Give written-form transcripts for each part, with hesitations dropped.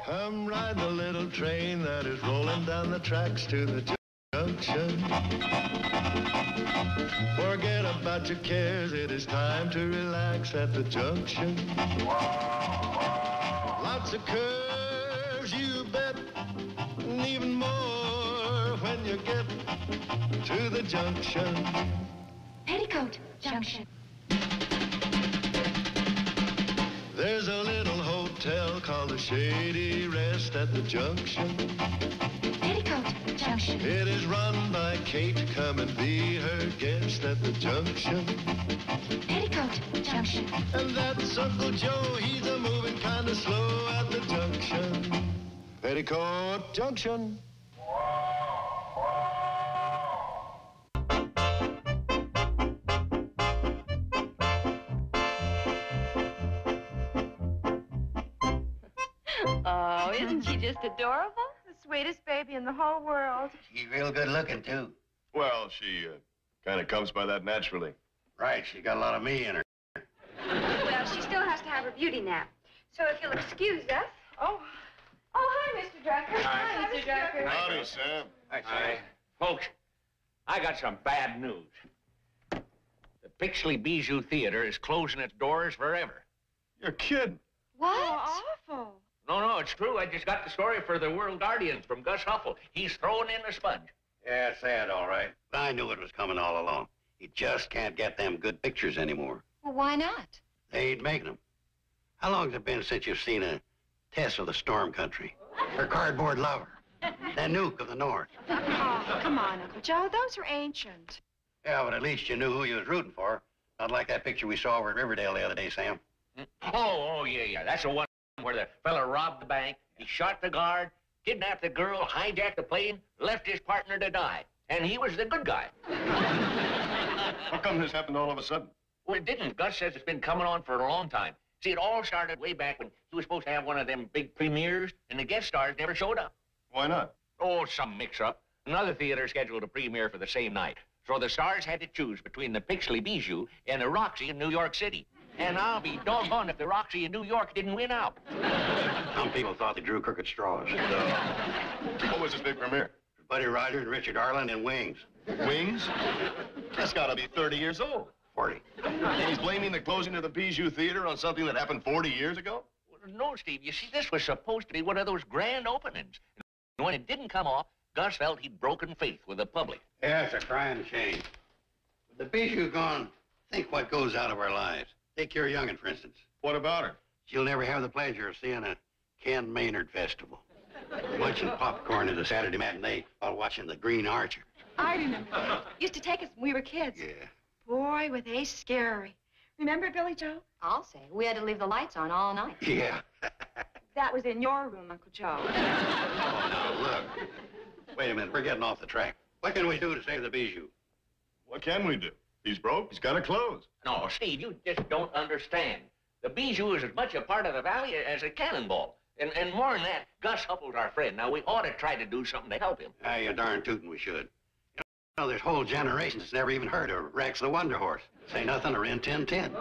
I'm riding a little train that is rolling down the tracks to the junction. Forget about your cares, it is time to relax at the junction. Lots of curves, you bet, and even more when you get to the junction. Petticoat Junction. There's a little hotel called the Shady Rest at the junction. Petticoat Junction. It is run by Kate. Come and be her guest at the junction. Petticoat Junction. And that's Uncle Joe. He's a moving kind of slow at the junction. Petticoat Junction. Oh, isn't she just adorable? The sweetest baby in the whole world. She's real good looking, too. Well, she kind of comes by that naturally. Right, she got a lot of me in her. Well, she still has to have her beauty nap. So if you'll excuse us. Oh, hi, Mr. Drucker. Hi, Mr. Drucker. Howdy, Sam. Hi. Folks, I got some bad news. The Pixley Bijou Theater is closing its doors forever. You're kidding. What? Oh, awful. No, it's true. I just got the story for the World Guardians from Gus Huffle. He's throwing in the sponge. Yeah, sad, all right. I knew it was coming all along. You just can't get them good pictures anymore. Well, why not? They ain't making them. How long's it been since you've seen a Tess of the Storm Country? Her Cardboard Lover? That Nuke of the North? Oh, come on, Uncle Joe. Those are ancient. Yeah, but at least you knew who you was rooting for. Not like that picture we saw over at Riverdale the other day, Sam. Oh, yeah. That's the one where the fella robbed the bank, he shot the guard, kidnapped the girl, hijacked the plane, left his partner to die. And he was the good guy. How come this happened all of a sudden? Well, it didn't. Gus says it's been coming on for a long time. See, it all started way back when he was supposed to have one of them big premieres, and the guest stars never showed up. Why not? Oh, some mix-up. Another theater scheduled a premiere for the same night. So the stars had to choose between the Pixley Bijou and the Roxy in New York City. And I'll be doggone if the Roxy in New York didn't win out. Some people thought they drew crooked straws. What was this big premiere? Buddy Rogers and Richard Arlen in Wings. Wings? That's got to be 30 years old. 40. And he's blaming the closing of the Bijou Theater on something that happened 40 years ago? Well, no, Steve. You see, this was supposed to be one of those grand openings. And when it didn't come off, Gus felt he'd broken faith with the public. Yeah, it's a crying shame. With the Bijou gone, think what goes out of our lives. Take your young'un, for instance. What about her? She'll never have the pleasure of seeing a Ken Maynard festival. Munching popcorn at a Saturday matinee while watching The Green Archer. I remember. Used to take us when we were kids. Yeah. Boy, were they scary. Remember, Billy Joe? I'll say. We had to leave the lights on all night. Yeah. That was in your room, Uncle Joe. Oh, now, look. Wait a minute. We're getting off the track. What can we do to save the Bijou? What can we do? He's broke. He's got to close. No, Steve, you just don't understand. The Bijou is as much a part of the valley as a cannonball. And more than that, Gus Huffle's our friend. Now, we ought to try to do something to help him. Ah, you're darn tootin' we should. You know, there's whole generations that's never even heard of Rex the Wonder Horse. Say nothing of Rin Tin Tin.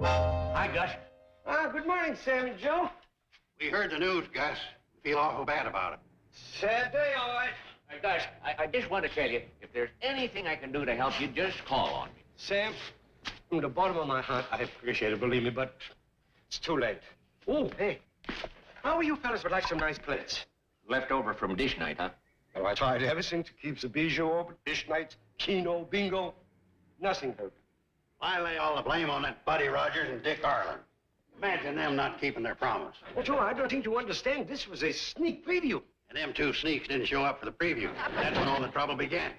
Hi, Gus. Good morning, Sam and Joe. We heard the news, Gus. Feel awful bad about it. Sad day, all right. Gus, I just want to tell you, if there's anything I can do to help you, just call on me. Sam, from the bottom of my heart, I appreciate it, believe me, but it's too late. Oh, hey, how are you fellas would like some nice plates? Left over from dish night, huh? Well, I tried everything to keep the Bijou open. Dish nights, keno, bingo. Nothing helped. I lay all the blame on that Buddy Rogers and Dick Arlen. Imagine them not keeping their promise. Well, Joe, I don't think you understand. This was a sneak preview. And them two sneaks didn't show up for the preview. That's when all the trouble began.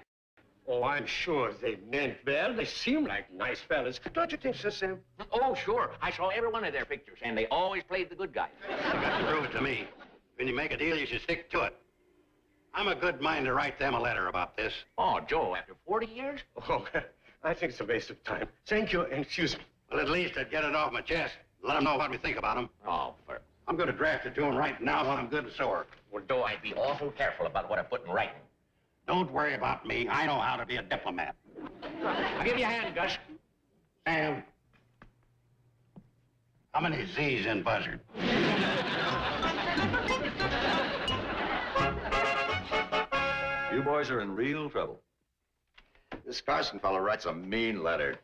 Oh, I'm sure they meant well. They seem like nice fellas. Don't you think so, Sam? Oh, sure. I saw every one of their pictures, and they always played the good guy. You got to prove it to me. When you make a deal, you should stick to it. I'm a good mind to write them a letter about this. Oh, Joe, after 40 years? Oh, I think it's a waste of time. Thank you, and excuse me. Well, at least I'd get it off my chest. Let them know what we think about them. Oh, for... I'm going to draft it to them right now while I'm good and sore. Well, Joe, I'd be awful careful about what I put in writing. Don't worry about me. I know how to be a diplomat. I'll give you a hand, Gus. Sam, How many Z's in Buzzard? You boys are in real trouble. This Carson fellow writes a mean letter.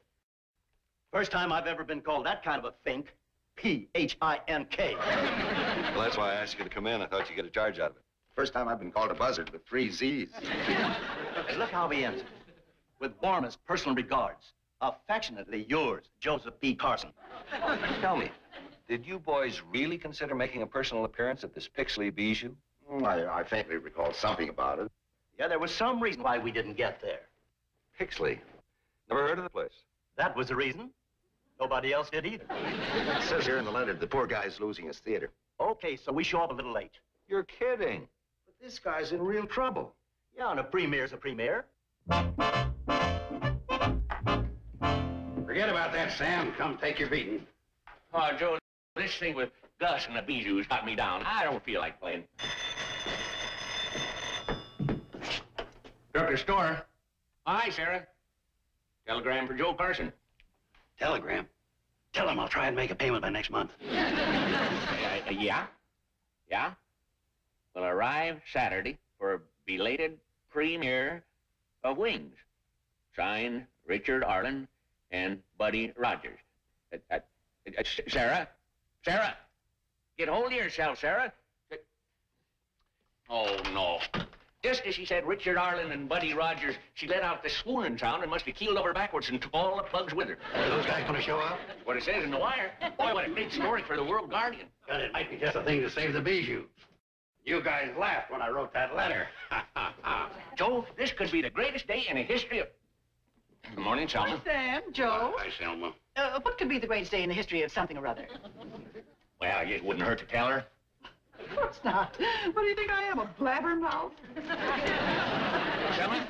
First time I've ever been called that kind of a fink. P-H-I-N-K. Well, that's why I asked you to come in. I thought you'd get a charge out of it. First time I've been called a buzzard with 3 Z's. Hey, look how he ends it. With warmest personal regards. Affectionately yours, Joseph P. Carson. Tell me, did you boys really consider making a personal appearance at this Pixley Bijou? I faintly recall something about it. Yeah, there was some reason why we didn't get there. Pixley? Never heard of the place. That was the reason. Nobody else did either. It says here in the letter the poor guy's losing his theater. Okay, so we show up a little late. You're kidding. But this guy's in real trouble. Yeah, and a premiere's a premiere. Forget about that, Sam. Come take your beating. Oh, Joe, this thing with Gus and the Bijou's got me down. I don't feel like playing. Director Store. Hi, Sarah. Telegram for Joe Carson. Telegram? Tell him I'll try and make a payment by next month. Yeah? Yeah? Will arrive Saturday for a belated premiere of Wings. Signed, Richard Arlen and Buddy Rogers. Sarah? Sarah? Get hold of yourself, Sarah. Oh, no. Just as she said Richard Arlen and Buddy Rogers, she let out the swooning sound and must have keeled over backwards and took all the plugs with her. Are those guys going to show up? What it says in the wire. Boy, what a great story for the World Guardian. But it might be just a thing to save the Bijou. You guys laughed when I wrote that letter. Joe, this could be the greatest day in the history of... Good morning, Selma. Sam, Joe. Hi, Selma. What could be the greatest day in the history of something or other? Well, it wouldn't hurt to tell her. Of course not. What do you think I am, a blabbermouth? Selma,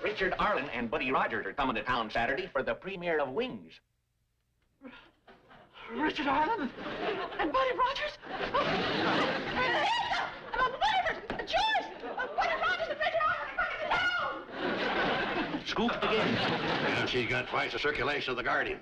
Richard Arlen and Buddy Rogers are coming to town Saturday for the premiere of Wings. Richard Arlen and Buddy Rogers? George! Buddy Rogers and Richard Arlen are coming to town! Scoop again. And she's got twice the circulation of the Guardian.